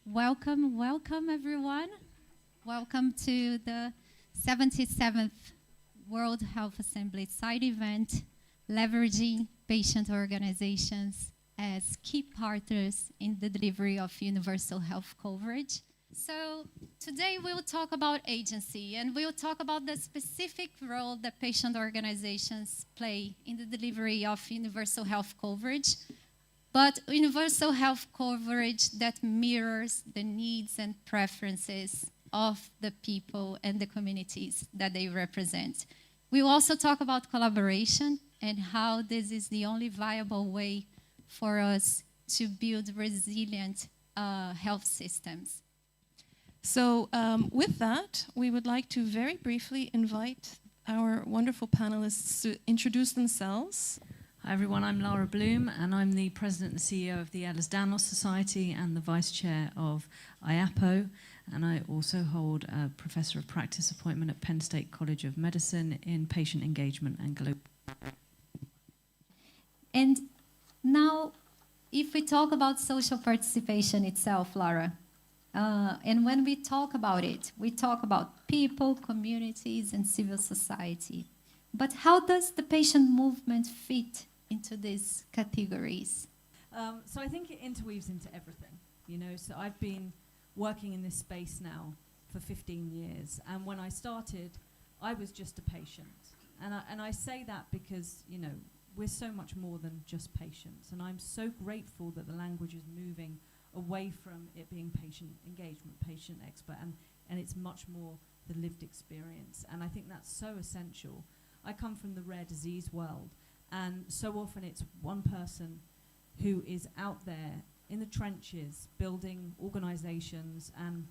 Welcome, welcome everyone. Welcome to the 77th World Health Assembly side event, leveraging patient organizations as key partners in the delivery of universal health coverage. So today we'll talk about agency, and we'll talk about the specific role that patient organizations play in the delivery of universal health coverage, but universal health coverage that mirrors the needs and preferences of the people and the communities that they represent. We'll also talk about collaboration and how this is the only viable way for us to build resilient health systems. So with that, we would like to very briefly invite our wonderful panelists to introduce themselves. Hi everyone, I'm Lara Bloom and I'm the President and CEO of the Ehlers-Danlos Society and the Vice Chair of IAPO, and I also hold a Professor of Practice appointment at Penn State College of Medicine in Patient Engagement and Global. And now, if we talk about social participation itself, Lara, and when we talk about it, we talk about people, communities, and civil society. But how does the patient movement fit into these categories? So I think it interweaves into everything, you know. So I've been working in this space now for 15 years, and when I started, I was just a patient. And I say that because, you know, we're so much more than just patients, and I'm so grateful that the language is moving away from it being patient engagement, patient expert, and it's much more the lived experience, and I think that's so essential. I come from the rare disease world, and so often it's one person who is out there in the trenches building organizations and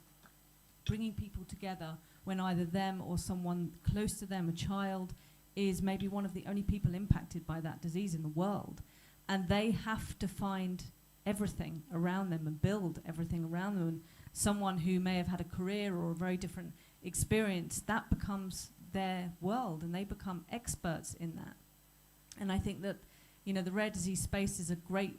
bringing people together when either them or someone close to them, a child, is maybe one of the only people impacted by that disease in the world, and they have to find everything around them and build everything around them. And someone who may have had a career or a very different experience, that becomes their world, and they become experts in that. And I think that, you know, the rare disease space is a great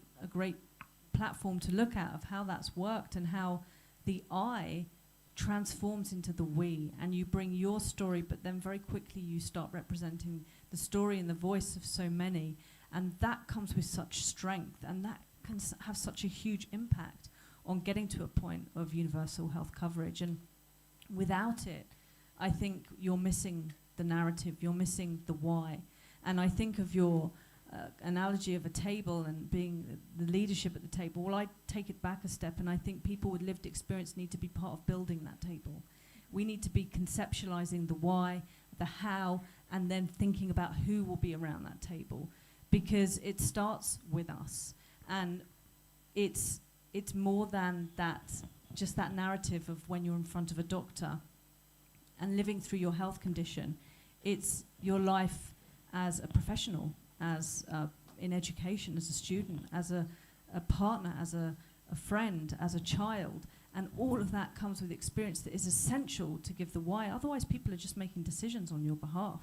platform to look at of how that's worked and how the I transforms into the we, and you bring your story, but then very quickly you start representing the story and the voice of so many, and that comes with such strength, and that can have such a huge impact on getting to a point of universal health coverage. And without it, I think you're missing the narrative, you're missing the why. And I think of your analogy of a table and being the leadership at the table. Well, I take it back a step, and I think people with lived experience need to be part of building that table. We need to be conceptualizing the why, the how, and then thinking about who will be around that table, because it starts with us. And it's more than that, just that narrative of when you're in front of a doctor and living through your health condition. It's your life as a professional, as in education, as a student, as a partner, as a friend, as a child. And all of that comes with experience that is essential to give the why. Otherwise, people are just making decisions on your behalf.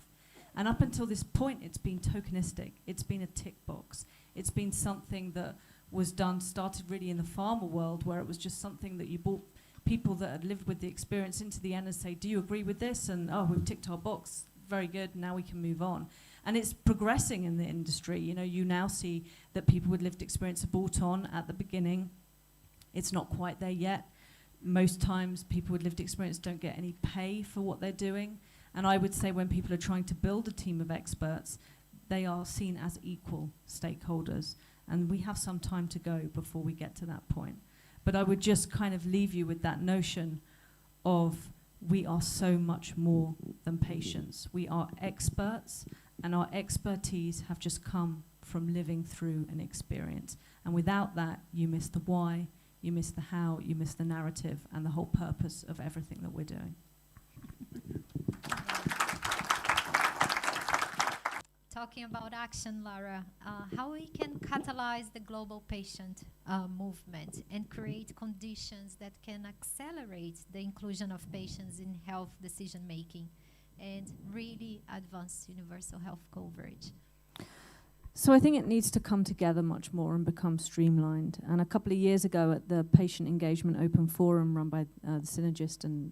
And up until this point, it's been tokenistic. It's been a tick box. It's been something that was done, started really in the pharma world, where it was just something that you brought people that had lived with the experience into the end and say, do you agree with this? And, oh, we've ticked our box. Very good. Now we can move on. And it's progressing in the industry. You know, you now see that people with lived experience are brought on at the beginning. It's not quite there yet. Most times, people with lived experience don't get any pay for what they're doing. And I would say when people are trying to build a team of experts, they are seen as equal stakeholders. And we have some time to go before we get to that point. But I would just kind of leave you with that notion of we are so much more than patients. We are experts, and our expertise have just come from living through an experience. And without that, you miss the why, you miss the how, you miss the narrative, and the whole purpose of everything that we're doing. Talking about action, Lara, how we can catalyze the global patient movement and create conditions that can accelerate the inclusion of patients in health decision-making and really advance universal health coverage. So I think it needs to come together much more and become streamlined. And a couple of years ago at the Patient Engagement Open Forum run by The Synergist and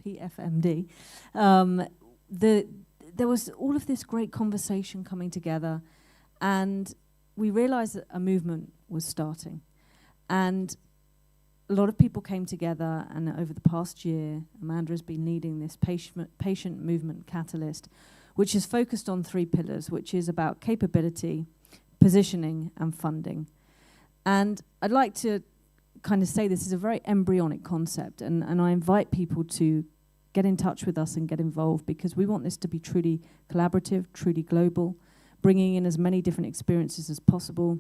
PFMD, there was all of this great conversation coming together, and we realized that a movement was starting. And a lot of people came together, and over the past year, Amanda has been leading this patient movement catalyst, which is focused on 3 pillars, which is about capability, positioning, and funding. And I'd like to kind of say this is a very embryonic concept, and I invite people to get in touch with us and get involved, because we want this to be truly collaborative, truly global, bringing in as many different experiences as possible.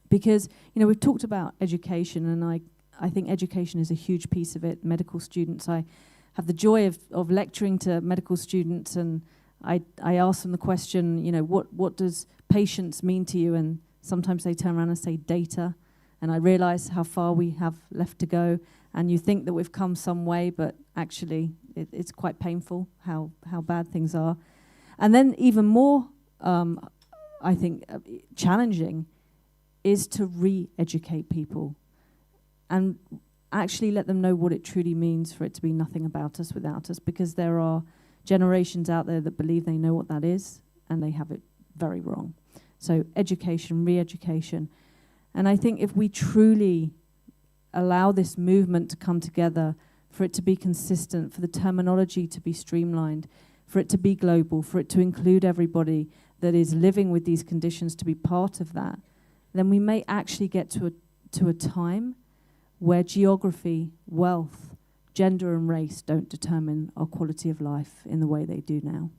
Because, you know, we've talked about education, and I think education is a huge piece of it. Medical students, I have the joy of lecturing to medical students, and I ask them the question, you know, what does patience mean to you? And sometimes they turn around and say data, and I realize how far we have left to go. And you think that we've come some way, but actually it's quite painful how bad things are. And then even more, I think, challenging is to re-educate people and actually let them know what it truly means for it to be nothing about us without us, because there are generations out there that believe they know what that is, and they have it very wrong. So education, re-education. And I think if we truly allow this movement to come together, for it to be consistent, for the terminology to be streamlined, for it to be global, for it to include everybody that is living with these conditions to be part of that, then we may actually get to a time where geography, wealth, gender and race don't determine our quality of life in the way they do now.